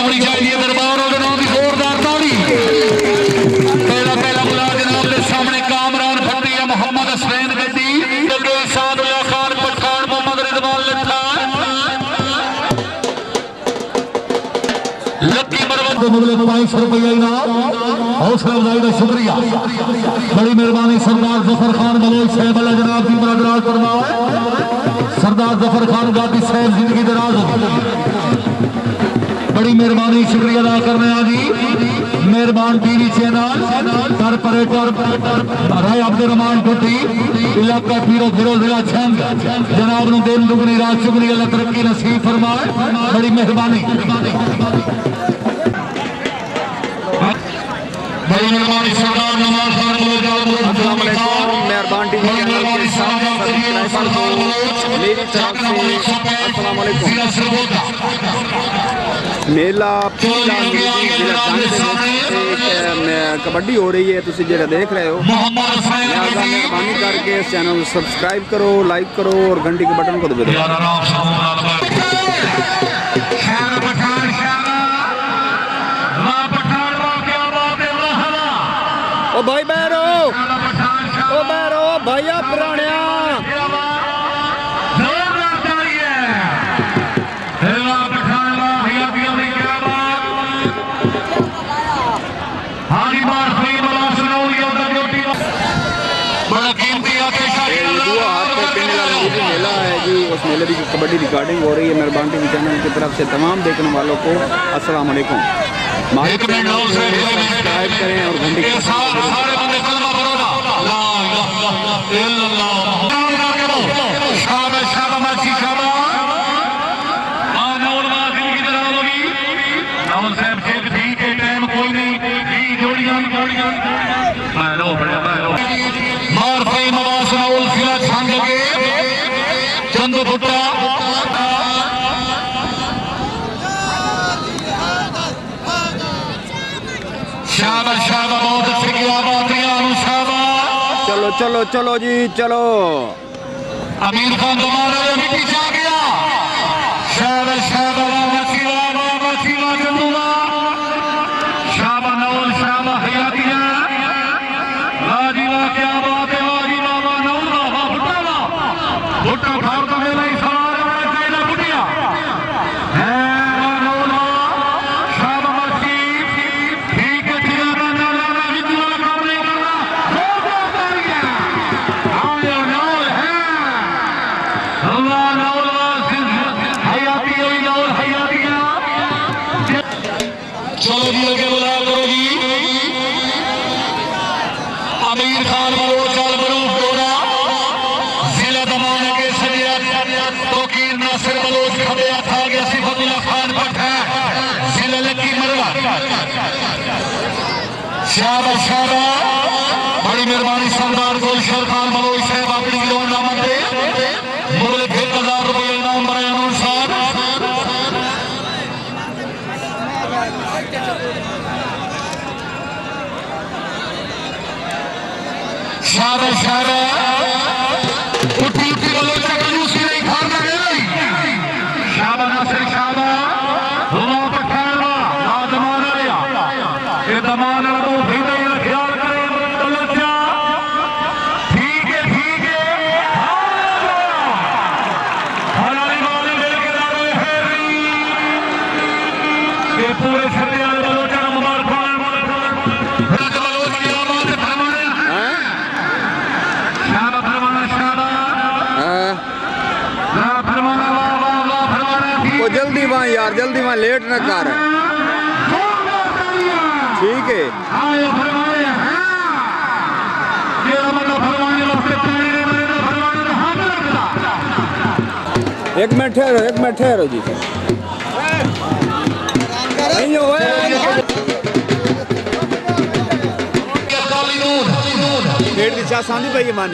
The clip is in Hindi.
होनी चाहिए दरबार और नाम की जोरदार ताड़ी। पहला पहला बुला जनाब के सामने कामरान भट्टी या मोहम्मद हसनैन गद्दी सादुल्ला खान पठान मोहम्मद रिजवान लट्ठा लक्की मरवत मुगले 500 रुपया इनाम हौसला अफजाई का शुक्रिया। बड़ी मेहरबानी सरदार जफर खान बलोच साहब अल्लाह जनाब की बरकरार फरमाए। सरदार जफर खान गादी साहब जिंदगी दराज हो। बड़ी मेहरबानी शुक्रिया अदा करने जी मेहरबान टीवी चैनल कारपोरेटर राय अब्दुल रहमान टुटी इलाका पीरो फिरो जिला छंद जनाब नु दिन दुगनी रात चुगनी अल्लाह तरक्की नसीब फरमाए। बड़ी मेहरबानी बड़ी मेहरबानी सरदार नमाज खान अस्सलाम वालेकुम। मेहरबान टीवी चैनल के साथ सब्सक्राइबर को मेरी तरफ से अस्सलाम वालेकुम। मेला कबड्डी हो रही है तुसी जेड़ा देख रहे हो, लिहाजा मेहरबानी करके इस चैनल को सब्सक्राइब करो, लाइक करो और घंटी के बटन को दबा दो। ओ भाई बैरो, ओ बैरो भैया पुरानिया मेला है जी। उस मेले की कबड्डी रिकॉर्डिंग हो रही है। मेहरबान टीवी चैनल की तरफ से तमाम देखने वालों को अस्सलाम वालेकुम। सब्सक्राइब करें और घंटी चलो चलो चलो जी चलो। अमीर खान तुम्हारा मिट्टी छा गया। शाबाश शाबाश शाबाश नौल शाबाश हयातिया लाजीवा क्या बात है लाजीवा नौल भुट्टा भुट्टा खाओ तो मेला ही सवार है तेरा बुढ़िया है नौल शाबाश ठीक है ठिकाना ना लाना विद्युत काम नहीं करना आयो नौल है अल्लाह नौल हयाती नौल हयातिया। चलो जी आगे बुला करो जी। अमीर खान बलोच बरूफ डोरा जिला दमान के सरिया तोकीर नासिर बलोच खबे था गया सिफतुल्लाह खान भट्टा जिला लक्की मरवा शाबाश शाबाश। बड़ी मेहरबानी सरदार गुलशन खान बलोच साहब अपनी गिरोह नामत दे मुगल 1000 रुपये इनाम बराए अनुसार शाबाश शाबाश। उठी उठी बोलो चकलूसी नहीं खाना है शाबाश नासिर शाबाश हुआ पठानवा ना दमाना लिया ये दमाना तो भी नहीं ख्याल करें तो लज्जा ठीक है हमारी वाले मिल के दावे है ये पूरे सरिया बलोचा मुबारक जल्दी वहाँ यार जल्दी वहाँ लेट न कर ठीक है। एक मिनट ठहरो जी। पेट की चाह सांदी भाई मान